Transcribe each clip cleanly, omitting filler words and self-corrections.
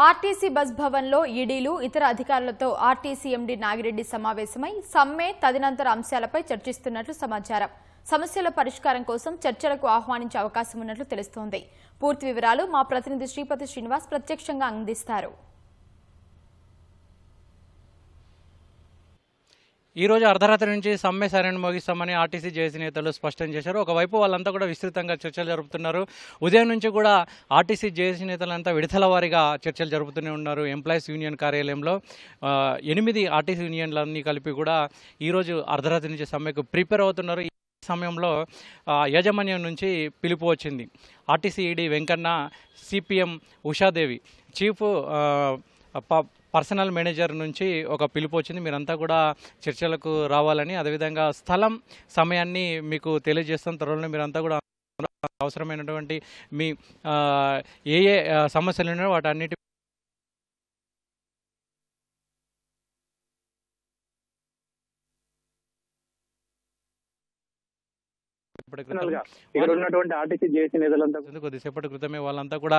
RTC bus భవన్లో ఈడీలు ఇతర అధికారులతో ఆర్టీసీ ఎండీ నాగిరెడ్డి సమావేశమై సమ్మె తదినంతర అంశాలపై చర్చిస్తున్నట్లు సమాచారం. సమస్యల పరిష్కారం కోసం చర్చలకు ఆహ్వానించే అవకాశం ఉన్నట్లు తెలుస్తోంది. పూర్తి వివరాలు మా ప్రతినిధి శ్రీపతి శ్రీనివాస్ ప్రత్యక్షంగా అందిస్తారు. ఈ రోజు అర్ధరాత్రి నుంచి సమ్మె సరైన ముగిస్తామని ఆర్టీసీ జేఏసీ నేతలు స్పష్టం చేశారు. ఒకవైపు వాళ్ళంతా కూడా విస్తృతంగా చర్చలు జరుపుతున్నారు. ఉదయం నుంచి కూడా ఆర్టీసీ జేఏసీ నేతలంతా విడతల వారీగా చర్చలు జరుపుతూనే ఉన్నారు. ఎంప్లాయీస్ యూనియన్ కార్యాలయంలో 8 ఆర్టీసీ యూనియన్లన్నీ కలిపి కూడా ఈరోజు అర్ధరాత్రి నుంచి సమ్మెకు ప్రిపేర్ అవుతున్నారు. ఈ సమయంలో యాజమాన్యం నుంచి పిలుపు వచ్చింది. RTC ED Venkanna, CPM Usha Devi, chief personal manager నుంచి ఒక పిలుపు వచ్చింది. మీరంతా కూడా చర్చలకు రావాలని, అదేవిధంగా స్థలం సమయాన్ని మీకు తెలియజేస్తాం. త్వరలో మీరంతా కూడా అవసరమైనటువంటి మీ ఏ సమస్యలు ఉన్నాయో వాటన్నిటి కొద్దిసేపటి క్రితమే వాళ్ళంతా కూడా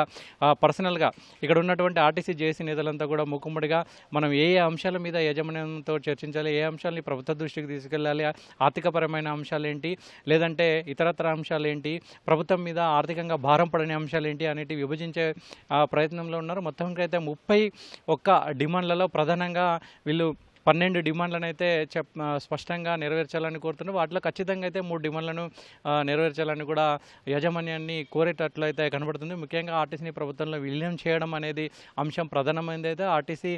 పర్సనల్గా ఇక్కడ ఉన్నటువంటి ఆర్టీసీ జేఏసీ నేతలంతా కూడా మూకుమ్మడిగా మనం ఏ అంశాల మీద యాజమాన్యంతో చర్చించాలి, ఏ అంశాలని ప్రభుత్వ దృష్టికి తీసుకెళ్ళాలి, ఆర్థికపరమైన అంశాలు ఏంటి, లేదంటే ఇతరత్ర అంశాలు ఏంటి, ప్రభుత్వం మీద ఆర్థికంగా భారం పడని అంశాలు ఏంటి అనేవి విభజించే ప్రయత్నంలో ఉన్నారు. మొత్తంగా అయితే 31 డిమాండ్లలో ప్రధానంగా వీళ్ళు 12 డిమాండ్లను అయితే స్పష్టంగా నెరవేర్చాలని కోరుతున్నారు. వాటిలో ఖచ్చితంగా అయితే 3 డిమాండ్లను నెరవేర్చాలని కూడా యాజమాన్యాన్ని కోరేటట్లు అయితే కనబడుతుంది. ముఖ్యంగా ఆర్టీసీని ప్రభుత్వంలో విలీనం చేయడం అనేది అంశం ప్రధానమైనది. అయితే ఆర్టీసీ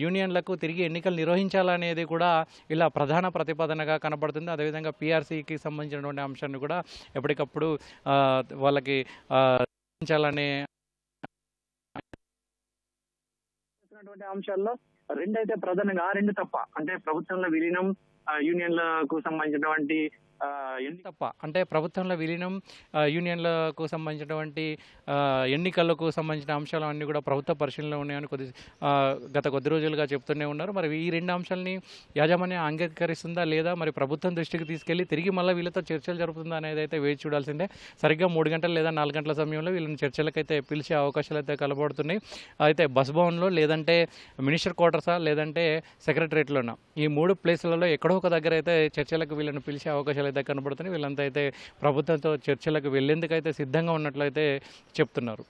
యూనియన్లకు తిరిగి ఎన్నికలు నిర్వహించాలనేది కూడా ఇలా ప్రధాన ప్రతిపాదనగా కనబడుతుంది. అదేవిధంగా పీఆర్సీకి సంబంధించినటువంటి అంశాన్ని కూడా ఎప్పటికప్పుడు వాళ్ళకి నిర్వహించాలనే అంశాల్లో రెండైతే ప్రధానంగా రెండు తప్ప, అంటే ప్రభుత్వంలో విలీనం, యూనియన్లకు సంబంధించినటువంటి అంటే ప్రభుత్వంలో విలీనం, యూనియన్లకు సంబంధించినటువంటి ఎన్నికలకు సంబంధించిన అంశాలు అన్నీ కూడా ప్రభుత్వ పరిశీలనలో ఉన్నాయని గత కొద్ది రోజులుగా చెప్తూనే ఉన్నారు. మరి ఈ 2 అంశాలని యాజమాన్యం అంగీకరిస్తుందా లేదా, మరి ప్రభుత్వం దృష్టికి తీసుకెళ్లి తిరిగి మళ్ళీ వీళ్ళతో చర్చలు జరుపుతుందా అనేది అయితే వేచి చూడాల్సిందే. సరిగ్గా 3 గంటలు లేదా 4 గంటల సమయంలో వీళ్ళని చర్చలకైతే పిలిచే అవకాశాలు అయితే కలబడుతున్నాయి. అయితే బస్ భవన్లో, లేదంటే మినిస్టర్ క్వార్టర్సా, లేదంటే సెక్రటరేట్లోనా, ఈ 3 ప్లేసులలో ఎక్కడో ఒక దగ్గర అయితే చర్చలకు వీళ్ళని పిలిచే అవకాశాలు అయితే కనబడుతున్నాయి. వీళ్ళంతా అయితే ప్రభుత్వంతో చర్చలకు వెళ్లేందుకైతే సిద్ధంగా ఉన్నట్లయితే చెప్తున్నారు.